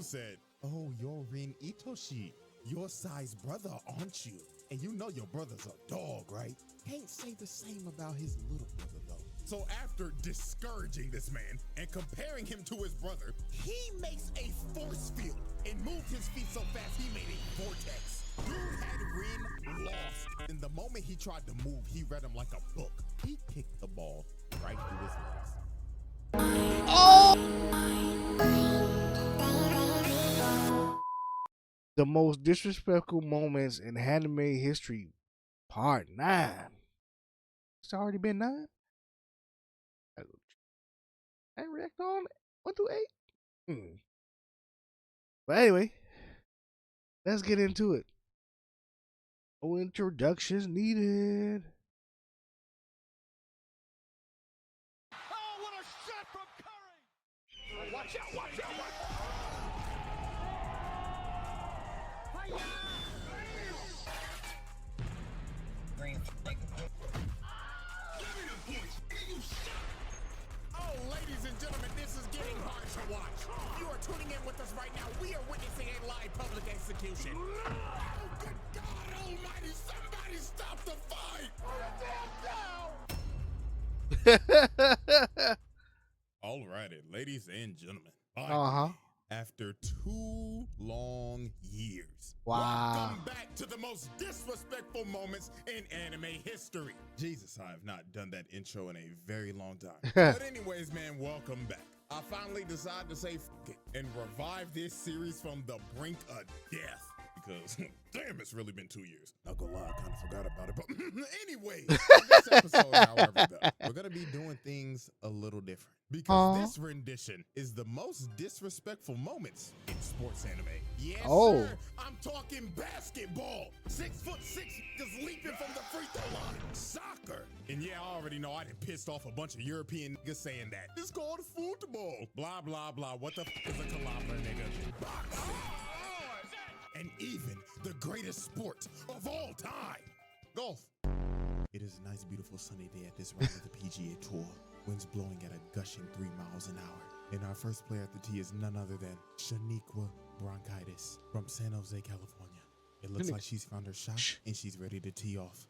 said, "Oh, you're Rin Itoshi. Your size brother, aren't you? And you know your brother's a dog, right? Can't say the same about his little brother, though." So after discouraging this man and comparing him to his brother, he makes a force field and moved his feet so fast he made a vortex. Dude had Rin lost. And the moment he tried to move, he read him like a book. He kicked the ball right through his legs. The most disrespectful moments in anime history, part 9. It's already been 9. I react on 1 through 8. But anyway, let's get into it. No introductions needed. Oh, what a shot from Curry! Watch out, watch out, watch out! Oh, ladies and gentlemen, this is getting hard to watch. If you are tuning in with us right now, we are witnessing a live public execution. Oh, good God almighty, somebody stop the fight! Alrighty, ladies and gentlemen. After 2 long years. Wow. Welcome back to the most disrespectful moments in anime history. Jesus, I have not done that intro in a very long time. But anyways, man, welcome back. I finally decided to say f it and revive this series from the brink of death. Because, damn, it's really been 2 years. Not gonna lie, I kind of forgot about it. But anyway, this episode, however, though, we're gonna be doing things a little different. Because this rendition is the most disrespectful moments in sports anime. Yes, sir. I'm talking basketball. 6'6" just leaping from the free throw line. Soccer. And yeah, I already know I done pissed off a bunch of European niggas saying that. It's called football. Blah, blah, blah. What the f is a kilometer, nigga? Boxing. And even the greatest sport of all time, golf. It is a nice, beautiful sunny day at this round of the PGA Tour. Winds blowing at a gushing 3 miles an hour. And our first player at the tee is none other than Shaniqua Bronchitis from San Jose, California. It looks like she's found her shot and she's ready to tee off.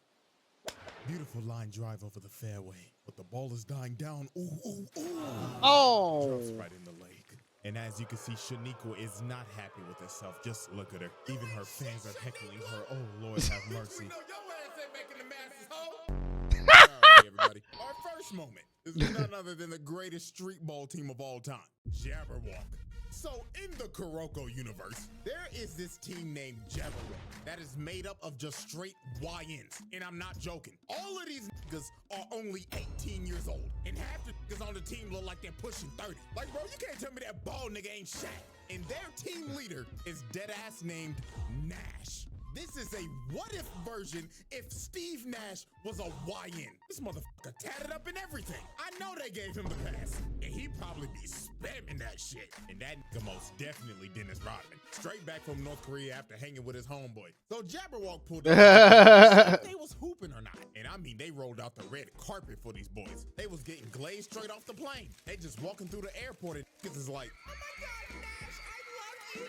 Beautiful line drive over the fairway, but the ball is dying down. Ooh, ooh, ooh. Oh. Drops right in the lake. And as you can see, Shaniqua is not happy with herself. Just look at her. Even her fans are heckling her. Oh, Lord have mercy. We know your ass ain't making the masses, ho. All right, everybody. Our first moment is none other than the greatest street ball team of all time, Jabberwock. So in the Kuroko universe, there is this team named Jabberwock that is made up of just straight YNs. And I'm not joking. All of these niggas are only 18 years old. And half the niggas on the team look like they're pushing 30. Like, bro, you can't tell me that bald nigga ain't Shaq. And their team leader is deadass named Nash. This is a what-if version if Steve Nash was a YN. This motherfucker tatted up and everything. I know they gave him the pass. And he'd probably be spamming that shit. And that nigga most definitely Dennis Rodman. Straight back from North Korea after hanging with his homeboy. So Jabberwock pulled up. They was hooping or not. And I mean, they rolled out the red carpet for these boys. They was getting glazed straight off the plane. They just walking through the airport and niggas is like, oh my God, Nash, I love you.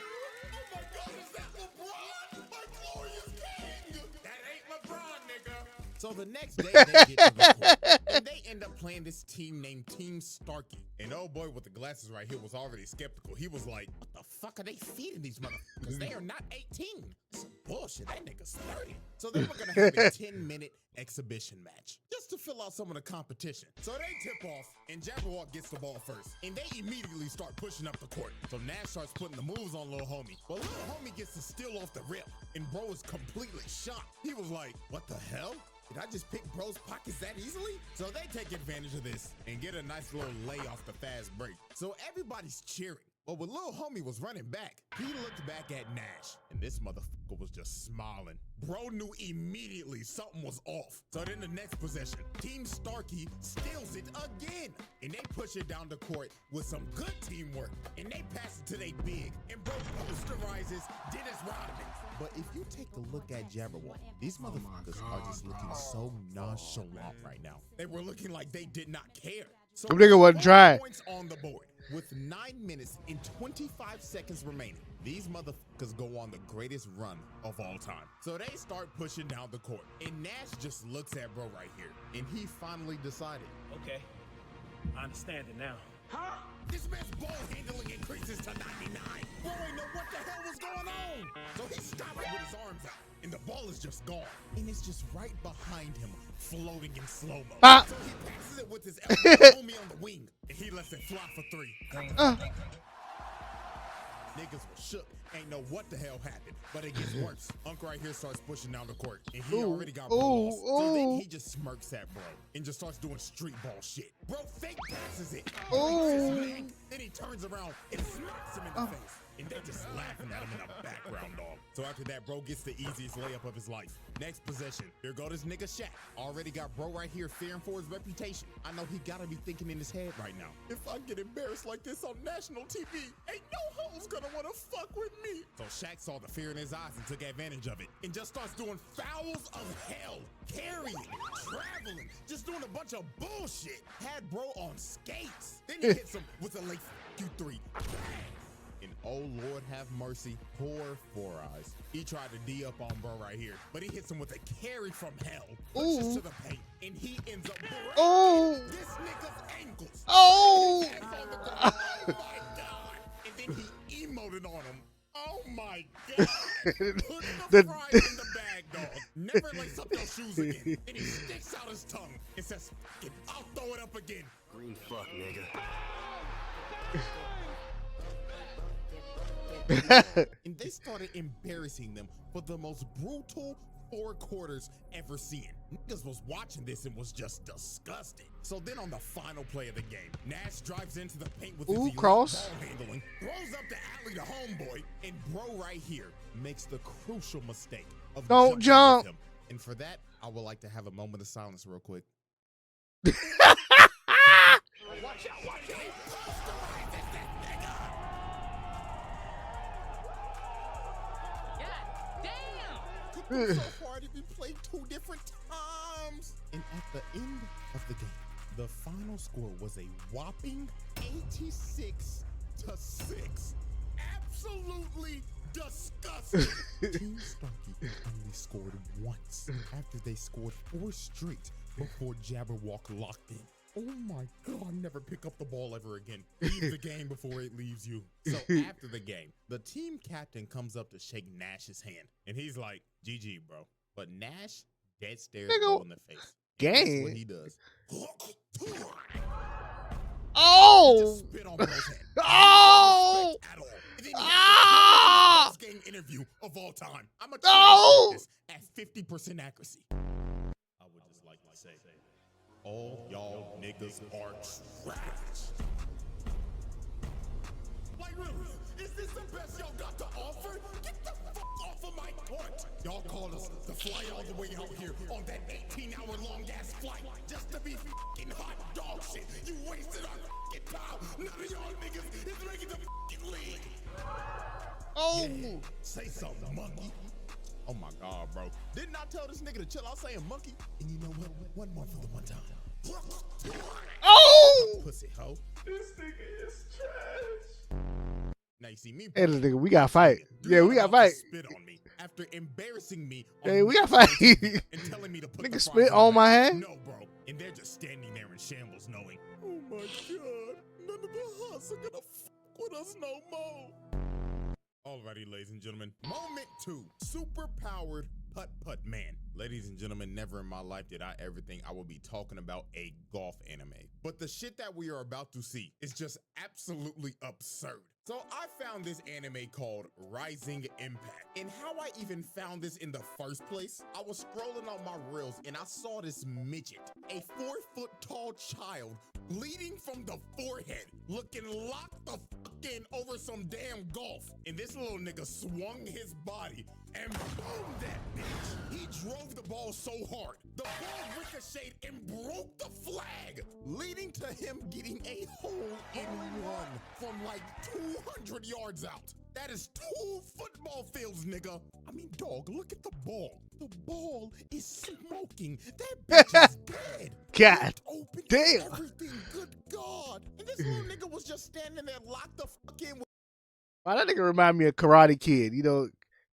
Oh my God, is that LeBron? My glorious king. That ain't LeBron, nigga. So the next day they get to the court and they end up playing this team named Team Starkey. And oh boy with the glasses right here was already skeptical. He was like, what the fuck are they feeding these motherfuckers? They are not 18. Some bullshit, that nigga's 30. So they were gonna have a 10-minute exhibition match just to fill out some of the competition. So they tip off and Jabberwock gets the ball first. And they immediately start pushing up the court. So Nash starts putting the moves on little homie. But little homie gets to steal off the rip. And bro is completely shocked. He was like, what the hell? Did I just pick bro's pockets that easily? So they take advantage of this and get a nice little lay off the fast break. So everybody's cheering. But when little homie was running back, he looked back at Nash, and this motherfucker was just smiling. Bro knew immediately something was off. So then the next possession, Team Starkey steals it again, and they push it down the court with some good teamwork, and they pass it to they big, and bro posterizes Dennis Rodman. But if you take a look at Jabberwock, these motherfuckers are just looking so nonchalant right now. They were looking like they did not care. So nigga wasn't trying. points on the board. With 9 minutes and 25 seconds remaining, these motherfuckers go on the greatest run of all time. So they start pushing down the court, and Nash just looks at bro right here, and he finally decided. Okay, I understand it now. Huh? This man's ball handling increases to 99. Bro ain't know what the hell was going on. So he stops with his arms out, and the ball is just gone. And it's just right behind him, floating in slow-mo. Ah. So he passes it with his elbow homie on the wing, and he lets it fly for 3. Niggas were shook, ain't know what the hell happened, but it gets worse. Unc right here starts pushing down the court, and he already got bro lost. So then he just smirks at bro and just starts doing street ball shit. Bro fake passes it, breaks his neck, then he turns around and smacks him in the face. And they're just laughing at him in the background, dog. So after that, bro gets the easiest layup of his life. Next possession, here go this nigga Shaq. Already got bro right here fearing for his reputation. I know he gotta be thinking in his head right now, if I get embarrassed like this on national TV, ain't no hoes gonna wanna fuck with me. So Shaq saw the fear in his eyes and took advantage of it and just starts doing fouls of hell, carrying, traveling, just doing a bunch of bullshit. Had bro on skates. Then he hits him with a late Q3. And oh Lord have mercy, poor Four Eyes. He tried to D up on bro right here, but he hits him with a carry from hell, pushes to the paint, and he ends up breaking this nigga's ankles. Oh my God! And then he emoted on him. Oh my God! Put the fry in the bag, dog. Never lace up your shoes again. And he sticks out his tongue and says, "I'll throw it up again." Green fuck, nigga. And they started embarrassing them for the most brutal 4 quarters ever seen. Niggas was watching this and was just disgusted. So then on the final play of the game, Nash drives into the paint with his elite cross. ball handling, throws up the alley to homeboy, and bro right here makes the crucial mistake of Don't jumping jump. with him. And for that, I would like to have a moment of silence real quick. Watch out, watch out. So far, we played 2 different times. And at the end of the game, the final score was a whopping 86-6. Absolutely disgusting. Team Starkey only scored once after they scored 4 straight before Jabberwock locked in. Oh my God, never pick up the ball ever again. Leave the game before it leaves you. So after the game, the team captain comes up to shake Nash's hand. And he's like, GG, bro. But Nash dead stares bro in the face. That's what he does. Oh! Just spit on bro's head. Oh! At all. And then he best game interview of all time. I'm going to this at 50% accuracy. I would just like to say, all y'all niggas are trash. Like really, is this the best y'all got to offer? Get the fuck off of my court. Y'all called us to fly all the way out here on that 18-hour long ass flight just to be fucking hot dog shit. You wasted our fucking time. None of y'all niggas is making the fucking league. Oh! Yeah, say something, monkey. Oh my God, bro. Didn't I tell this nigga to chill out saying monkey? And you know what? One more for the one time. Oh! Pussy hoe. This nigga is trash. Now you see me. Hey, nigga, we gotta fight. Yeah, we gotta fight. Spit on me after embarrassing me. Hey, we gotta fight. And telling me to put Nigga the spit fries on my back. hand? No, bro. And they're just standing there in shambles, knowing, oh my God, none of the huts are gonna fuck with us no more. Alrighty, ladies and gentlemen. Moment 2. Super-powered putt-putt man. Ladies and gentlemen, never in my life did I ever think I would be talking about a golf anime. But the shit that we are about to see is just absolutely absurd. So I found this anime called Rising Impact. And how I even found this in the first place, I was scrolling on my reels and I saw this midget, a 4-foot tall child, bleeding from the forehead, looking locked the fuck in over some damn golf. And this little nigga swung his body and boom that bitch. He drove the ball so hard, the ball ricocheted and broke the flag, leading to him getting a hole-in-one from like 200 yards out. That is 2 football fields, nigga. I mean, dog, look at the ball. The ball is smoking. That bitch is dead. God Open damn. everything, good God. And this little nigga was just standing there locked the fuck in with. Wow, that nigga remind me of Karate Kid. You know,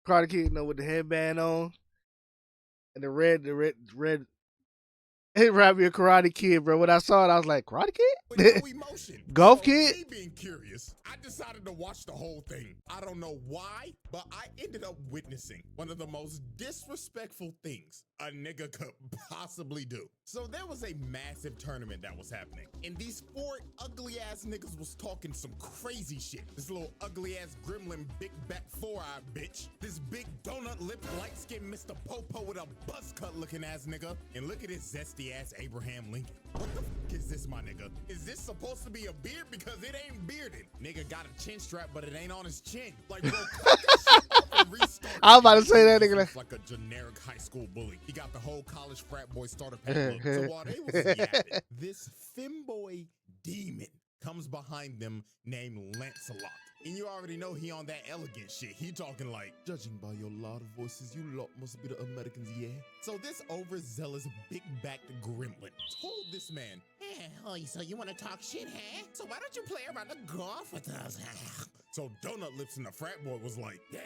Karate Kid, you know, with the headband on and the red. It reminded me of Karate Kid, bro. When I saw it, I was like, Karate With Kid? no emotion. Golf So, Kid? Me being curious, I decided to watch the whole thing. I don't know why, but I ended up witnessing one of the most disrespectful things a nigga could possibly do. So there was a massive tournament that was happening, and these 4 ugly ass niggas was talking some crazy shit. This little ugly ass gremlin, big back 4-eye bitch. This big donut lip, light skinned Mr. Popo with a buzz cut looking ass nigga. And look at this zesty ass Abraham Lincoln. What the fuck is this, my nigga? Is this supposed to be a beard? Because it ain't bearded. Nigga got a chin strap, but it ain't on his chin. Like, bro, cut that shit off and restart. I was about to say that, nigga. Looks like a generic high school bully. He got the whole college frat boy starter pack look. So while they was yapping, this femboy demon comes behind them named Lancelot. And you already know he on that elegant shit. He talking like, judging by your loud voices, you lot must be the Americans, yeah? So this overzealous, big-backed gremlin told this man, oh, so you want to talk shit, huh? So why don't you play around the golf with us, huh? So Donut Lips and the frat boy was like, yeah,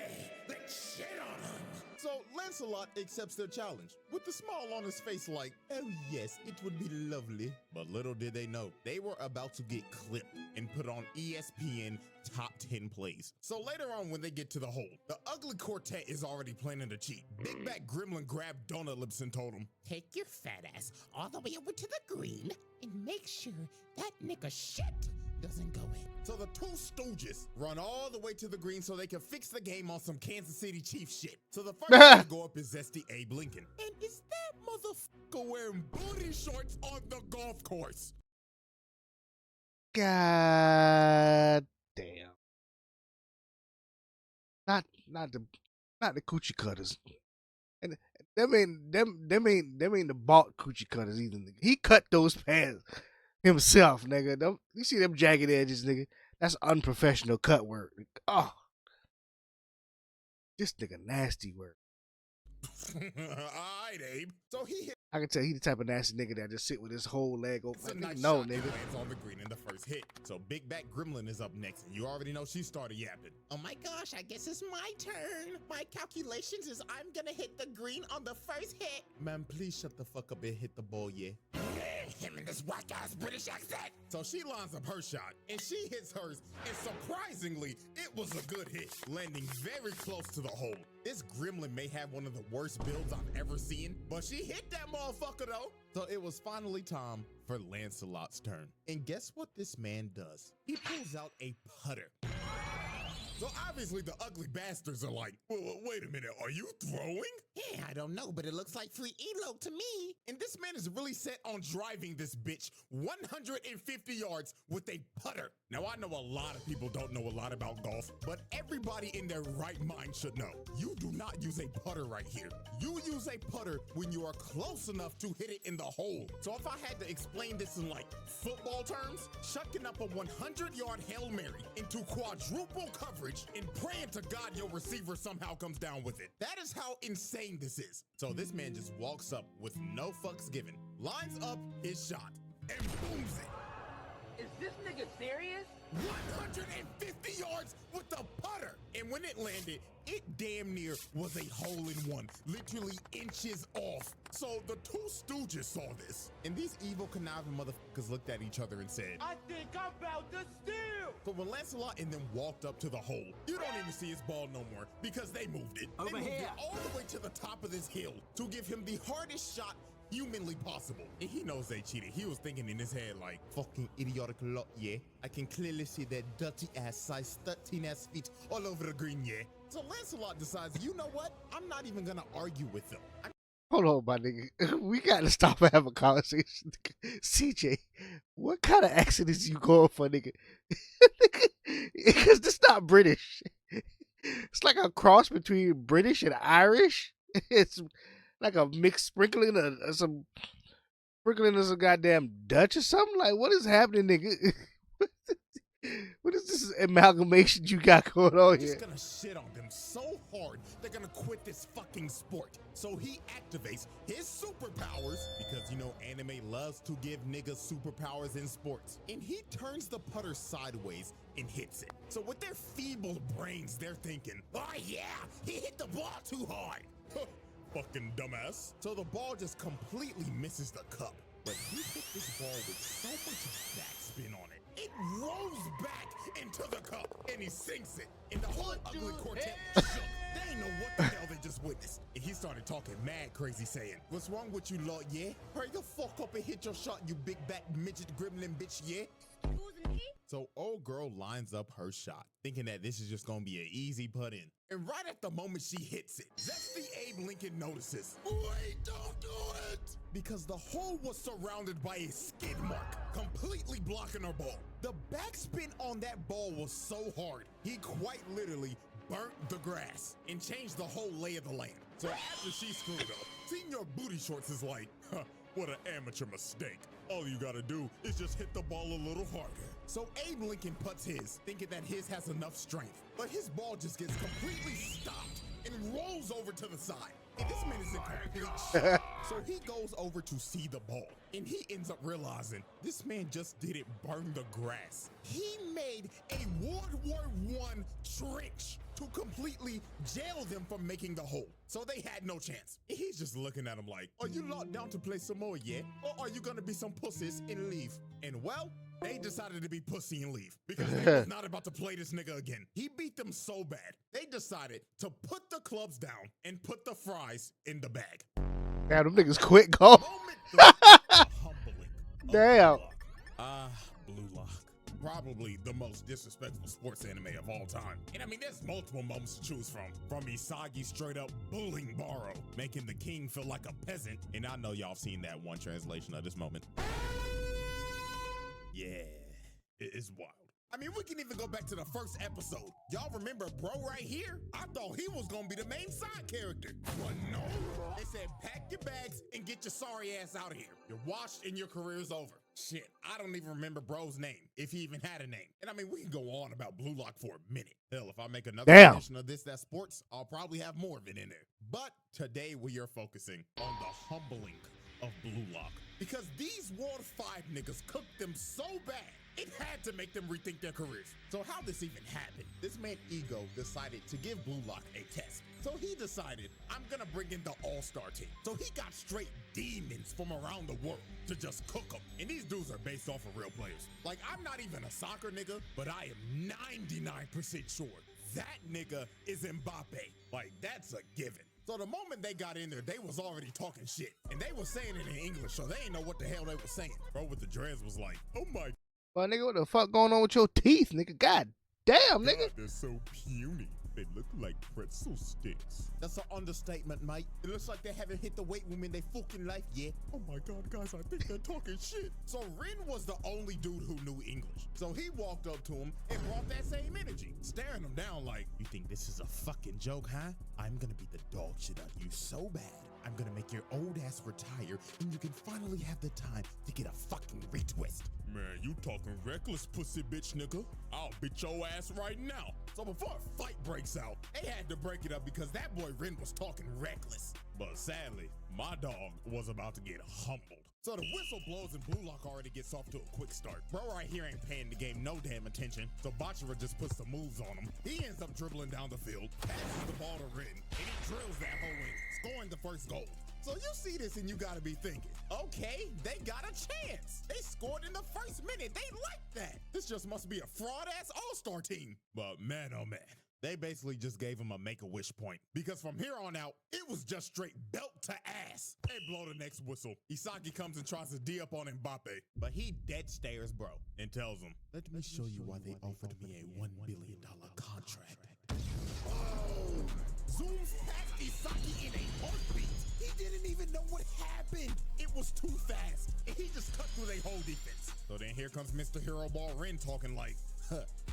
let's shit on him. So Lancelot accepts their challenge with a smile on his face like, oh yes, it would be lovely. But little did they know, they were about to get clipped and put on ESPN top 10 plays. So later on when they get to the hole, the ugly quartet is already planning to cheat. Big Back Gremlin grabbed Donut Lips and told him, take your fat ass all the way over to the green and make sure that nigga shit doesn't go in. So the 2 stooges run all the way to the green so they can fix the game on some Kansas City Chiefs shit. So the first one to go up is Zesty Abe Lincoln. And is that motherfucker wearing booty shorts on the golf course? God damn. Not the coochie cutters. And them ain't the bought coochie cutters either, nigga. He cut those pants himself, nigga. You see them jagged edges, nigga? That's unprofessional cut work. Oh, this nigga nasty work. Alright, Abe. So he hit. I can tell he the type of nasty nigga that just sit with his whole leg It's a open. nice No, shot that nigga. lands on the green in the first hit. So Big Back Gremlin is up next, and you already know she started yapping. Oh my gosh, I guess it's my turn. My calculations is I'm gonna hit the green on the first hit. Man, please shut the fuck up and hit the ball, yeah? Him and this white guy's British accent. So she lines up her shot, and she hits hers, and surprisingly, it was a good hit, landing very close to the hole. This gremlin may have one of the worst builds I've ever seen, but she hit that motherfucker though. So it was finally time for Lancelot's turn. And guess what this man does? He pulls out a putter. So obviously the ugly bastards are like, wait a minute, are you throwing? Yeah, I don't know, but it looks like free elope to me. And this man is really set on driving this bitch 150 yards with a putter. Now I know a lot of people don't know a lot about golf, but everybody in their right mind should know. You do not use a putter right here. You use a putter when you are close enough to hit it in the hole. So if I had to explain this in like football terms, chucking up a 100-yard Hail Mary into quadruple coverage and praying to God your receiver somehow comes down with it. That is how insane this is. So this man just walks up with no fucks given, lines up his shot, and booms it. Is this nigga serious? 150 yards with the putter. And when it landed, it damn near was a hole-in-one, literally inches off. So the 2 stooges saw this, and these evil conniving motherfuckers looked at each other and said, I think I'm about to steal. but when Lancelot and them walked up to the hole, you don't even see his ball no more because they moved it. They moved it all the way to the top of this hill to give him the hardest shot humanly possible. And he knows they cheated. He was thinking in his head like, fucking idiotic lot, yeah? I can clearly see their dirty ass size 13 ass feet all over the green, yeah? So Lancelot decides, you know what? I'm not even gonna argue with them. Hold on, my nigga. We gotta stop and have a conversation. CJ, what kind of accent is you going for, nigga? Because this not British. It's like a cross between British and Irish. It's like a mixed sprinkling of some goddamn Dutch or something. Like, what is happening, nigga? What is this amalgamation you got going on He's here? gonna shit on them so hard they're gonna quit this fucking sport. So he activates his superpowers because you know anime loves to give niggas superpowers in sports. And he turns the putter sideways and hits it. So with their feeble brains, they're thinking, oh yeah, he hit the ball too hard. Fucking dumbass. So the ball just completely misses the cup. But he hit this ball with so much backspin on it. It rolls back into the cup and he sinks it. And the whole ugly quartet shook. They ain't know what the hell they just witnessed. And he started talking mad crazy saying, what's wrong with you, Lord, yeah? Hurry the fuck up and hit your shot, you big back midget gremlin bitch, yeah? So old girl lines up her shot, thinking that this is just gonna be an easy put in. And right at the moment she hits it, Zesty Abe Lincoln notices, wait, don't do it! Because the hole was surrounded by a skid mark, completely blocking her ball. The backspin on that ball was so hard, he quite literally burnt the grass and changed the whole lay of the land. So after she screwed up, Senior Booty Shorts is like, huh, what an amateur mistake. All you gotta do is just hit the ball a little harder. So Abe Lincoln puts his, thinking that his has enough strength, but his ball just gets completely stopped and rolls over to the side. And this man is in complete shock. So he goes over to see the ball, and he ends up realizing this man just didn't burn the grass. He made a World War I trench to completely jail them from making the hole. So they had no chance. And he's just looking at him like, are you locked down to play some more yet? Or are you gonna be some pussies and leave? And well, they decided to be pussy and leave because they was not about to play this nigga again. He beat them so bad, they decided to put the clubs down and put the fries in the bag. Damn, them niggas quit go. Moment 3, the humbling of Damn. Blue Lock. Blue Lock. Probably the most disrespectful sports anime of all time. And I mean, there's multiple moments to choose from. From Isagi straight up bullying Baro, making the king feel like a peasant. And I know y'all have seen that one translation of this moment. Yeah, it's wild. I mean, we can even go back to the first episode. Y'all remember bro right here? I thought he was gonna be the main side character. But no, they said pack your bags and get your sorry ass out of here. You're washed and your career's over. Shit, I don't even remember bro's name, if he even had a name. And I mean, we can go on about Blue Lock for a minute. Hell, if I make another edition of this that's sports, I'll probably have more of it in there. But today we are focusing on the humbling of Blue Lock. Because these World 5 niggas cooked them so bad, it had to make them rethink their careers. So how this even happened? This man Ego decided to give Blue Lock a test. So he decided, I'm gonna bring in the all-star team. So he got straight demons from around the world to just cook them. And these dudes are based off of real players. Like, I'm not even a soccer nigga, but I am 99% sure that nigga is Mbappe. Like, that's a given. So the moment they got in there, they was already talking shit. And they was saying it in English, so they ain't know what the hell they was saying. Bro with the dreads was like, oh my Well, nigga, what the fuck going on with your teeth, nigga? God damn, nigga. God, they're so puny. They look like pretzel sticks. That's an understatement, mate. It looks like they haven't hit the weight room in their fucking life yet. Oh my God, guys, I think they're talking shit. So Rin was the only dude who knew English. So he walked up to him and brought that same energy, staring him down like, you think this is a fucking joke, huh? I'm gonna beat the dog shit out of you so bad. I'm gonna make your old ass retire and you can finally have the time to get a fucking retwist. Man, you talking reckless, pussy bitch nigga. I'll beat your ass right now. So before a fight breaks out, they had to break it up because that boy Rin was talking reckless. But sadly, my dog was about to get humbled. So the whistle blows and Blue Lock already gets off to a quick start. Bro right here ain't paying the game no damn attention, so Bachira just puts some moves on him. He ends up dribbling down the field, passes the ball to Rin, and he drills that hole in, scoring the first goal. So you see this and you gotta be thinking, okay, they got a chance. They scored in the first minute. They like that. This just must be a fraud-ass all-star team. But man, oh man. They basically just gave him a make-a-wish point. Because from here on out, it was just straight belt to ass. They blow the next whistle. Isagi comes and tries to D up on Mbappe. But he dead stares bro and tells him, let me show you why they offered me a $1 billion contract. Oh! Zooms past Isagi in a heartbeat. He didn't even know what happened. It was too fast. And he just cut through their whole defense. So then here comes Mr. Hero Ball Rin talking like,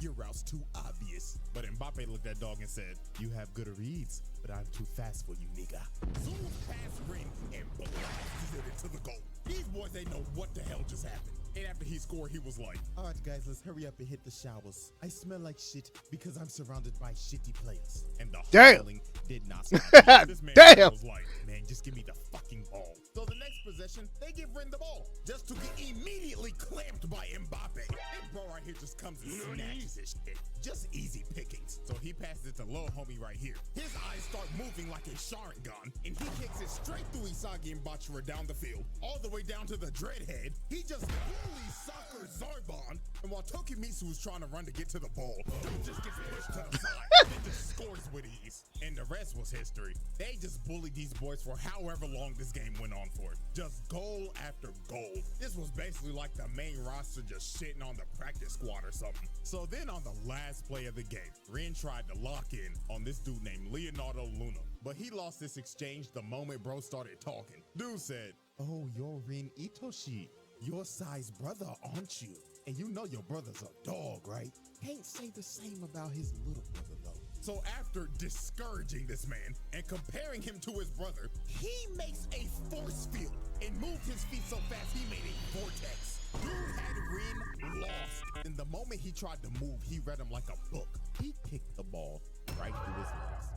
Your route's too obvious. But Mbappe looked at Dog and said, you have good reads, but I'm too fast for you, nigga. Zooms past Rin and blasted it into the goal. These boys, they know what the hell just happened. And after he scored, he was like, all right, guys, let's hurry up and hit the showers. I smell like shit because I'm surrounded by shitty players. And the huddling did not stop. This man was like, man, just give me the fucking ball. So the next possession, they give Rin the ball, just to get immediately clamped by Mbappe. And bro right here just comes and snatches his shit. Just easy pickings. So he passes it to little homie right here. His eyes start moving like a Sharingan, and he kicks it straight through Isagi and Bachira down the field, all the way down to the dreadhead. He just bully soccer Zarbon, and while Tokimitsu was trying to run to get to the ball, dude just gets pushed to the side and just scores with ease. And the rest was history. They just bullied these boys for however long this game went on for. Just goal after goal. This was basically like the main roster just shitting on the practice squad or something. So then on the last play of the game, Rin tried to lock in on this dude named Leonardo Luna, but he lost this exchange the moment bro started talking. Dude said, oh, you're Rin Itoshi. Your size brother, aren't you? And you know your brother's a dog, right? Can't say the same about his little brother, though. So after discouraging this man and comparing him to his brother, he makes a force field and moved his feet so fast he made a vortex. Dude had Rin lost. And the moment he tried to move, he read him like a book. He kicked the ball right through his legs.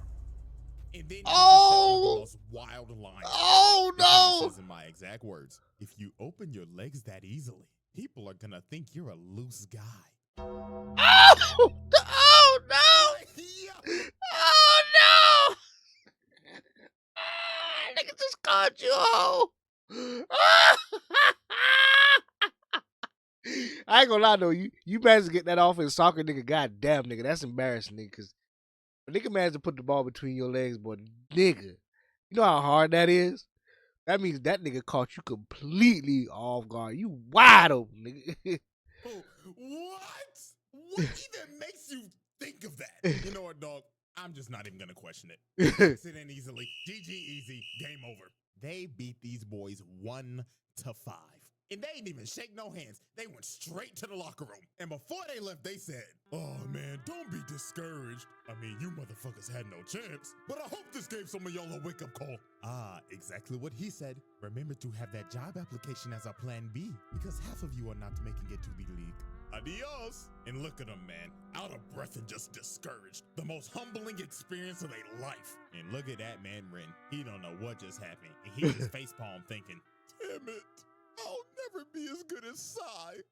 And then he just said the most wild line. Oh no! This is in my exact words. If you open your legs that easily, people are gonna think you're a loose guy. Oh! Oh no! Oh no! Nigga just called you hoe. I ain't gonna lie though, you managed to get that off in soccer, nigga. Goddamn, nigga, that's embarrassing, nigga. Cause a nigga managed to put the ball between your legs, boy, nigga. You know how hard that is. That means that nigga caught you completely off guard. You wide open, nigga. Oh, what? What even makes you think of that? You know what, dog? I'm just not even gonna question it. Sit in easily. GG easy. Game over. They beat these boys 1-5. And they didn't even shake no hands. They went straight to the locker room. And before they left, they said, oh man, don't be discouraged. I mean, you motherfuckers had no chance. But I hope this gave some of y'all a wake-up call. Ah, exactly what he said. Remember to have that job application as a plan B, because half of you are not making it to the league. Adios. And look at him, man. Out of breath and just discouraged. The most humbling experience of their life. And look at that man, Rin. He don't know what just happened. And he just facepalm thinking, damn it. I'll never be as good as Sai.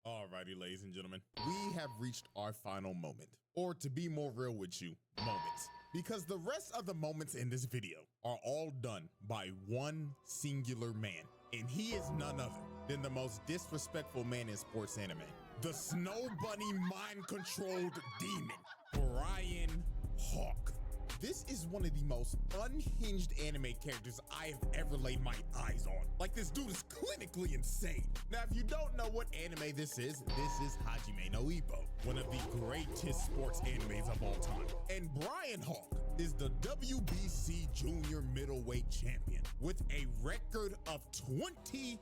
Alrighty, ladies and gentlemen, we have reached our final moment. Or to be more real with you, moments. Because the rest of the moments in this video are all done by one singular man. And he is none other than the most disrespectful man in sports anime. The Snow Bunny mind-controlled demon, Brian Hawk. This is one of the most unhinged anime characters I have ever laid my eyes on. Like, this dude is clinically insane. Now, if you don't know what anime this is Hajime no Ippo, one of the greatest sports animes of all time. And Brian Hawk is the WBC Junior Middleweight Champion with a record of 20-0.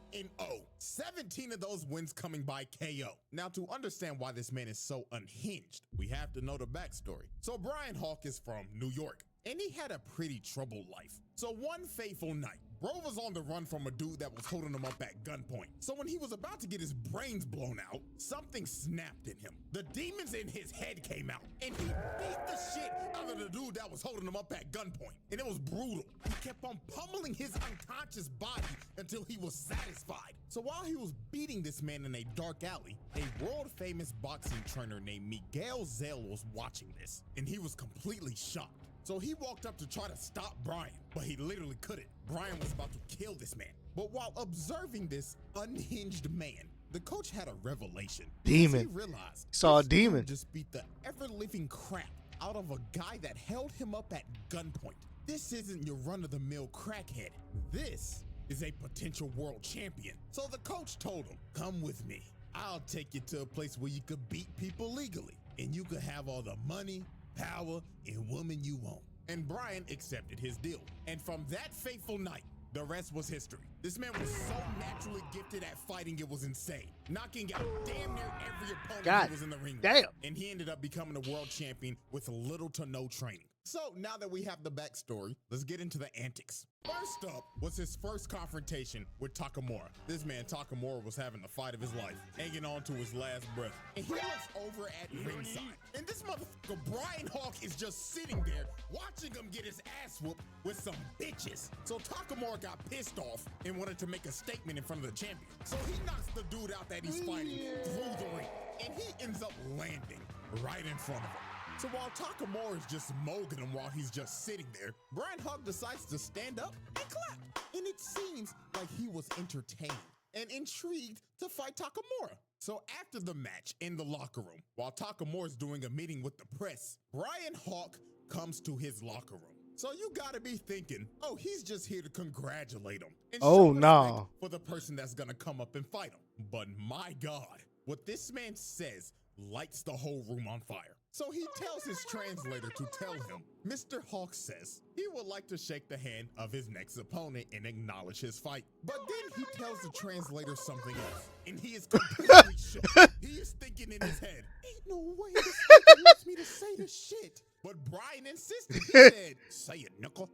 17 of those wins coming by KO. Now, to understand why this man is so unhinged, we have to know the backstory. So Brian Hawk is from New York, and he had a pretty troubled life. So one fateful night, bro was on the run from a dude that was holding him up at gunpoint. So when he was about to get his brains blown out, something snapped in him. The demons in his head came out, and he beat the shit out of the dude that was holding him up at gunpoint. And it was brutal. He kept on pummeling his unconscious body until he was satisfied. So while he was beating this man in a dark alley, a world-famous boxing trainer named Miguel Zell was watching this, and he was completely shocked. So he walked up to try to stop Brian, but he literally couldn't. Brian was about to kill this man. But while observing this unhinged man, the coach had a revelation. Demon. He realized Saw a this dude demon. just beat the ever-living crap out of a guy that held him up at gunpoint. This isn't your run-of-the-mill crackhead. This is a potential world champion. So the coach told him, come with me. I'll take you to a place where you could beat people legally, and you could have all the money, power, and woman you want. And Brian accepted his deal. And from that fateful night, The rest was history. This man was so naturally gifted at fighting, it was insane. Knocking out damn near every opponent he was in the ring with. Damn. And he ended up becoming a world champion with little to no training. So now that we have the backstory, let's get into the antics. First up was his first confrontation with Takamura. This man, Takamura, was having the fight of his life, hanging on to his last breath. And he looks over at ringside. And this motherfucker, Brian Hawk, is just sitting there watching him get his ass whooped with some bitches. So Takamura got pissed off and wanted to make a statement in front of the champion. So he knocks the dude out that he's fighting through the ring. And he ends up landing right in front of him. So while Takamura is just molding him while he's just sitting there, Brian Hawk decides to stand up and clap. And it seems like he was entertained and intrigued to fight Takamura. So after the match in the locker room, while Takamura's doing a meeting with the press, Brian Hawk comes to his locker room. So you gotta be thinking, oh, he's just here to congratulate him. And Oh, show no. respect for the person that's gonna come up and fight him. But my God, what this man says lights the whole room on fire. So he tells his translator to tell him, Mr. Hawk says he would like to shake the hand of his next opponent and acknowledge his fight. But then he tells the translator something else, and he is completely shook. He is thinking in his head, ain't no way this nigga wants me to say this shit. But Brian insisted. He said, say it, nickel.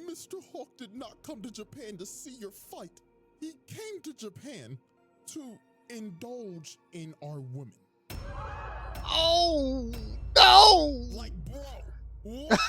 Mr. Hawk did not come to Japan to see your fight. He came to Japan to indulge in our women. Oh, no. Like, bro, what?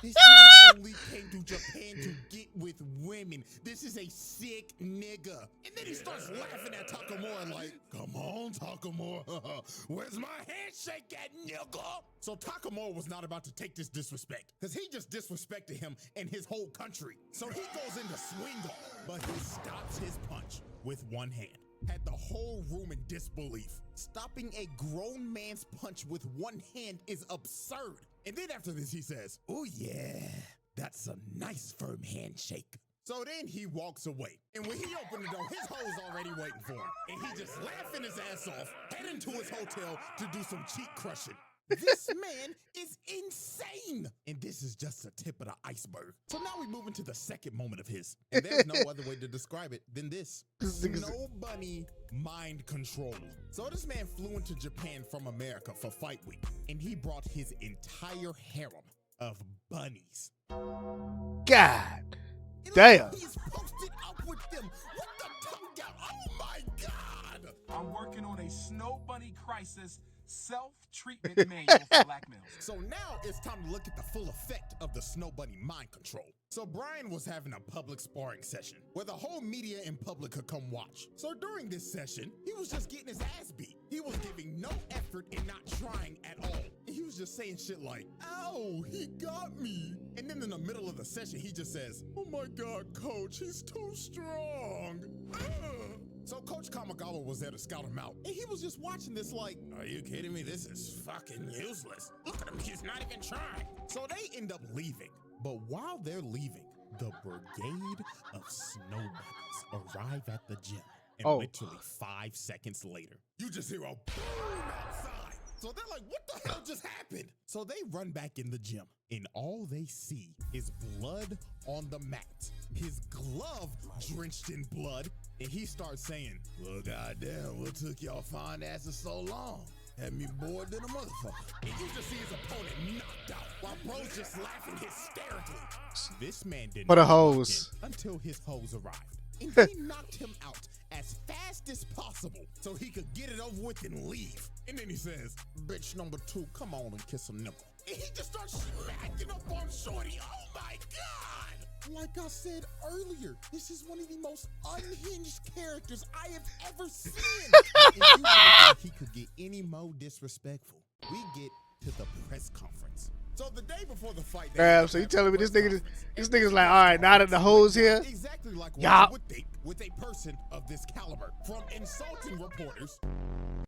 This man only came to Japan to get with women. This is a sick nigga. And then he starts laughing at Takamura like, come on, Takamura. Where's my handshake at, nigga? So Takamura was not about to take this disrespect because he just disrespected him and his whole country. So he goes into swing off, but he stops his punch with one hand. Had the whole room in disbelief. Stopping a grown man's punch with one hand is absurd. And then after this, he says, oh yeah, that's a nice firm handshake. So then he walks away. And when he opened the door, his hoe's already waiting for him. And he just laughing his ass off, heading to his hotel to do some cheek crushing. This man is insane. And this is just the tip of the iceberg. So now we move into the second moment of his. And there's no other way to describe it than this. Snow Bunny mind control. So this man flew into Japan from America for Fight Week. And he brought his entire harem of bunnies. God damn. He's posted up with them with the tongue out. Oh my God. I'm working on a Snow Bunny crisis self-treatment manual for black males. So now it's time to look at the full effect of the Snow Bunny mind control. So Brian was having a public sparring session where the whole media and public could come watch. So during this session, he was just getting his ass beat. He was giving no effort and not trying at all. And he was just saying shit like, ow, he got me. And then in the middle of the session, he just says, oh my God, coach, he's too strong. So Coach Kamagawa was there to scout him out. And he was just watching this like, are you kidding me? This is fucking useless. Look at him, he's not even trying. So they end up leaving. But while they're leaving, the brigade of snow bunnies arrive at the gym. And literally 5 seconds later, you just hear a boom outside. So they're like, what the hell just happened? So they run back in the gym, and all they see is blood on the mat. His glove drenched in blood, and he starts saying, well, goddamn, what took y'all fine asses so long? Had me bored than a motherfucker. And you just see his opponent knocked out while bro's just laughing hysterically. This man didn't For the hoes. until his hoes arrived. And he knocked him out as fast as possible so he could get it over with and leave. And then he says, bitch number 2, come on and kiss a nipple. And he just starts smacking up on Shorty. Oh my God! Like I said earlier, this is one of the most unhinged characters I have ever seen. If you really think he could get any more disrespectful, we get to the press conference. So the day before the fight, Damn, so you telling me this nigga's like, all right, now that the hoes here, exactly like yup. with a person of this caliber, from insulting reporters.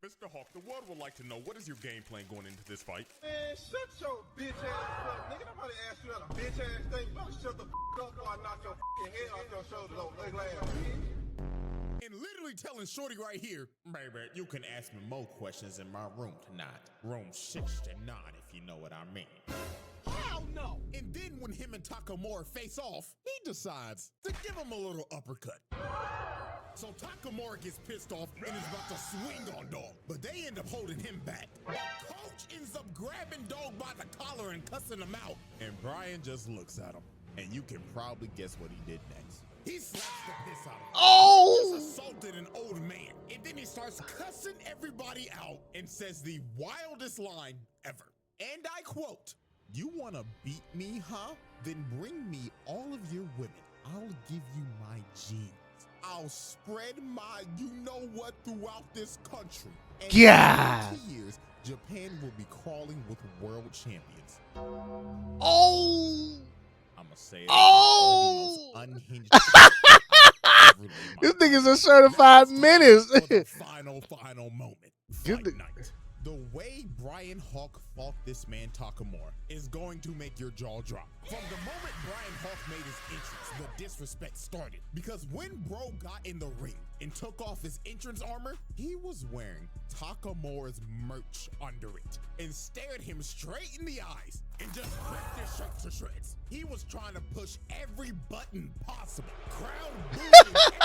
Mr. Hawk, the world would like to know, what is your game plan going into this fight? Man, shut your bitch ass up, nigga. Nobody asked you that a bitch ass thing. You better shut the up before I knock your head off your shoulders, old ugly ass bitch. And literally telling Shorty right here, baby, you can ask me more questions in my room tonight. Room 69, if you know what I mean. Hell no! And then when when him and Takamura face off, he decides to give him a little uppercut. So Takamura gets pissed off and is about to swing on Dog, but they end up holding him back. Coach ends up grabbing Dog by the collar and cussing him out. And Brian just looks at him, and you can probably guess what he did next. He slaps the piss out of him. Oh! Just assaulted an old man. And then he starts cussing everybody out and says the wildest line ever. And I quote, "You want to beat me, huh? Then bring me all of your women. I'll give you my genes. I'll spread my you-know-what throughout this country. And Yeah. in 2 years, Japan will be crawling with world champions." Oh! I'm going to say it. Oh! One of the most unhinged I've ever laid my This eyes nigga's a on. certified Now menace. it's time for the final moment. This Fight nigga- night. The way Brian Hawk fought this man Takamura is going to make your jaw drop. From the moment Brian Hawk made his entrance, the disrespect started. Because when bro got in the ring and took off his entrance armor, he was wearing Takamura's merch under it and stared him straight in the eyes and just ripped his shirt to shreds. He was trying to push every button possible. Crowd booing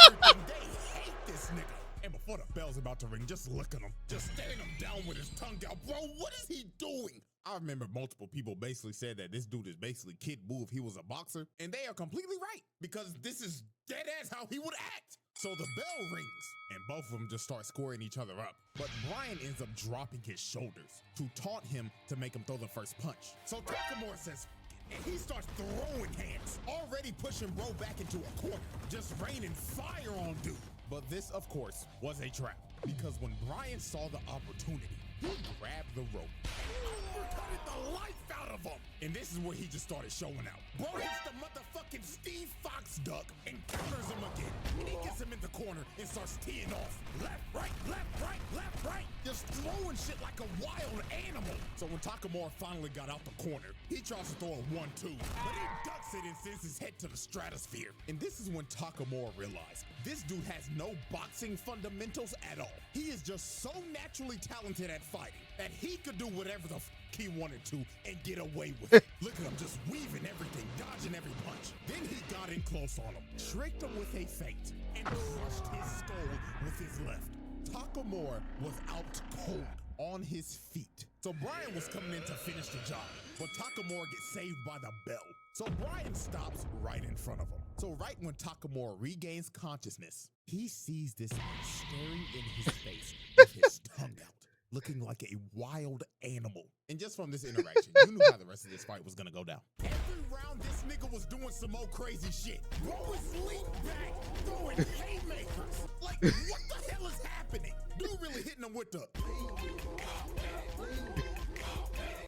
everything. They hate this nigga. And before the bell's about to ring, just look at him. Just staring him down with his tongue out. Bro, what is he doing? I remember multiple people basically said that this dude is basically Kid Buu if he was a boxer. And they are completely right. Because this is dead ass how he would act. So the bell rings. And both of them just start squaring each other up. But Brian ends up dropping his shoulders to taunt him to make him throw the first punch. So Takamura says, and he starts throwing hands, already pushing bro back into a corner, just raining fire on dude. But this, of course, was a trap, because when Brian saw the opportunity, he grabbed the rope and uppercutted the life out of him. And this is where he just started showing out. Bro hits the motherfucking Steve Fox duck and counters him again. And he gets him in the corner and starts teeing off. Left, right, left, right, left, right. Just throwing shit like a wild animal. So when Takamura finally got out the corner, he tries to throw a 1-2, but he ducks it and sends his head to the stratosphere. And this is when Takamura realized this dude has no boxing fundamentals at all. He is just so naturally talented at fighting that he could do whatever the he wanted to and get away with it. Look at him just weaving everything, dodging every punch. Then he got in close on him, tricked him with a feint, and crushed his skull with his left. Takamura was out cold on his feet. So Brian was coming in to finish the job, but Takamura gets saved by the bell. So Brian stops right in front of him. So right when Takamura regains consciousness, he sees this man staring in his face with his tongue out, looking like a wild animal. And just from this interaction, you knew how the rest of this fight was gonna go down. Every round, this nigga was doing some more crazy shit. Bro was leaning back, throwing haymakers. Like, what the hell is happening? Dude really hitting him with the...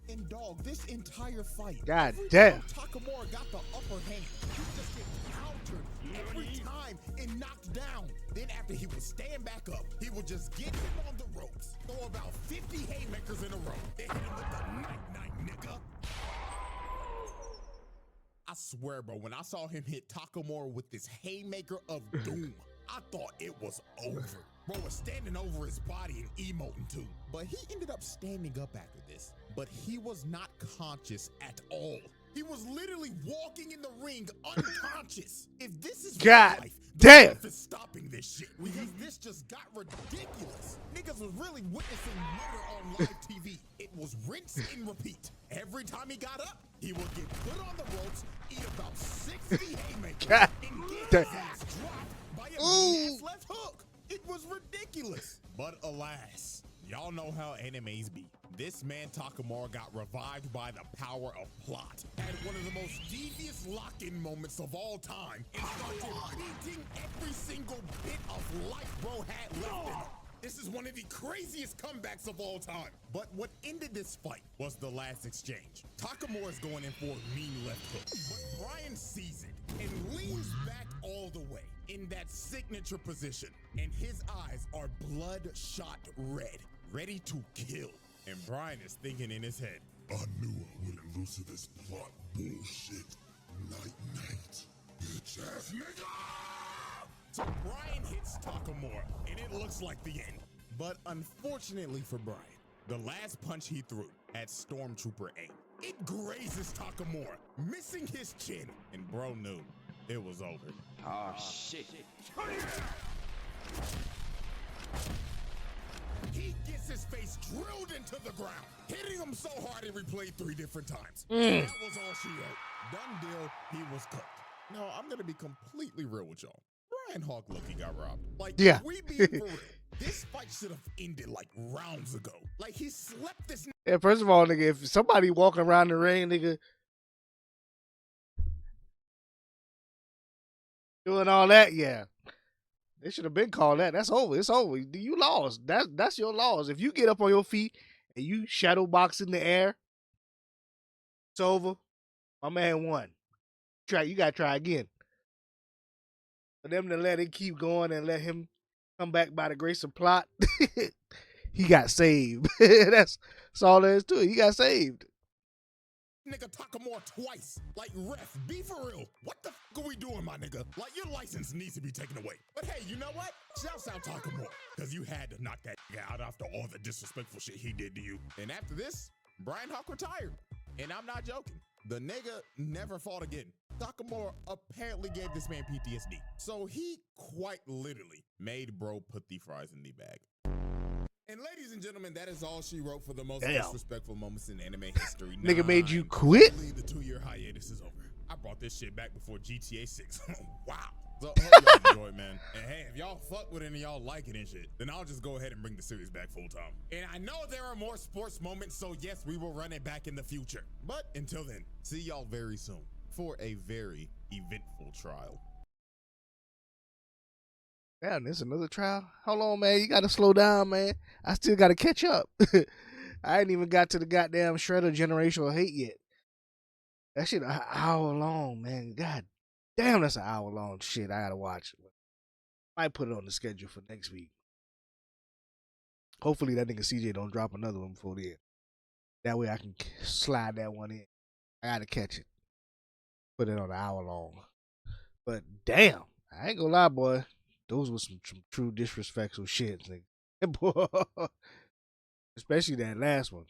And dog, this entire fight, God every damn. time Takamura got the upper hand, he just get countered every time and knocked down. Then after he would stand back up, he would just get him on the ropes, throw about 50 haymakers in a row, and hit him with the night-night, nigga. I swear, bro, when I saw him hit Takamura with this haymaker of doom, I thought it was over. Bro was standing over his body and emoting too. But he ended up standing up after this. But he was not conscious at all. He was literally walking in the ring unconscious. If this is God life, damn. life is stopping this shit. Because this just got ridiculous. Niggas was really witnessing murder on live TV. It was rinse and repeat. Every time he got up, he would get put on the ropes, eat about 60 haymakers, God and get damn. his ass dropped by a Ooh. ass left hook. It was ridiculous. But alas, y'all know how animes be. This man Takamura got revived by the power of plot. Had one of the most devious lock-in moments of all time and started beating every single bit of life bro had left in him. This is one of the craziest comebacks of all time. But what ended this fight was the last exchange. Takamura's going in for a mean left hook, but Brian sees it and leans back all the way in that signature position, and his eyes are bloodshot red, ready to kill. And Brian is thinking in his head, I knew I wouldn't lose to this plot bullshit. Night, bitch ass nigga! so Brian hits Takamura, and it looks like the end. But unfortunately for Brian, the last punch he threw had Stormtrooper aim. It grazes Takamura, missing his chin, and bro knew it was over. Oh, shit. He gets his face drilled into the ground, hitting him so hard it replayed 3 different times. Mm. That was all she wrote. Done deal, he was cooked. No, I'm gonna be completely real with y'all. Brian Hawk Loki got robbed. Like, Yeah. we being for real. This fight should have ended like rounds ago. Like, he slept this. Yeah, first of all, nigga, if somebody walking around the ring, nigga, doing all that, yeah. They should have been called that. That's over. It's over. You lost. That's your loss. If you get up on your feet and you shadow box in the air, it's over. My man won. You gotta try again. For them to let it keep going and let him come back by the grace of plot, he got saved. That's all there is to it. He got saved. Nigga Takamura twice. Like, ref, be for real. What the fuck are we doing, my nigga? Like, your license needs to be taken away. But hey, you know what? Shouts out Takamura. Because you had to knock that nigga out after all the disrespectful shit he did to you. And after this, Brian Hawk retired. And I'm not joking. The nigga never fought again. Takamura apparently gave this man PTSD. So he quite literally made bro put the fries in the bag. And ladies and gentlemen, that is all she wrote for the most disrespectful moments in anime history. Nigga made you quit? The 2-year hiatus is over. I brought this shit back before GTA 6. Wow. So hope y'all enjoy it, man. And hey, if y'all fuck with it and y'all like it and shit, then I'll just go ahead and bring the series back full time. And I know there are more sports moments, so yes, we will run it back in the future. But until then, see y'all very soon for a very eventful trial. Damn, this another trial? Hold on, man. You gotta slow down, man. I still gotta catch up. I ain't even got to the goddamn Shredder Generational Hate yet. That shit an hour long, man. God damn, that's an hour long shit I gotta watch. Might put it on the schedule for next week. Hopefully that nigga CJ don't drop another one before then. That way I can slide that one in. I gotta catch it. Put it on an hour long. But damn, I ain't gonna lie, boy. Those were some true disrespectful shit, nigga. Especially that last one.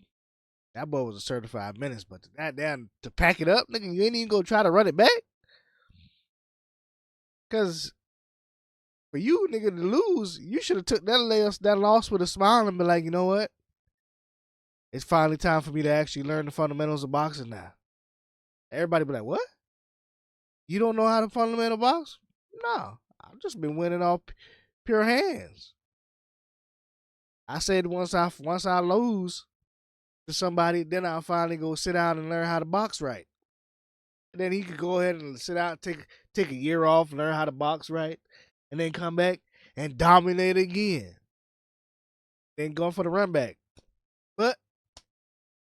That boy was a certified menace, but that damn to pack it up, nigga, you ain't even gonna try to run it back? Cause for you, nigga, to lose, you should have took that loss with a smile and been like, you know what? It's finally time for me to actually learn the fundamentals of boxing now. Everybody be like, what? You don't know how to fundamental box? No. I've just been winning off pure hands. I said once I lose to somebody, then I'll finally go sit down and learn how to box right. And then he could go ahead and sit out, take a year off, learn how to box right, and then come back and dominate again. Then go for the run back. But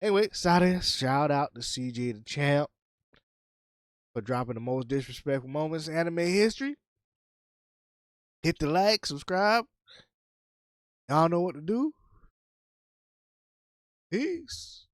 anyway, shout out to CJ the champ for dropping the most disrespectful moments in anime history. Hit the like, subscribe. Y'all know what to do. Peace.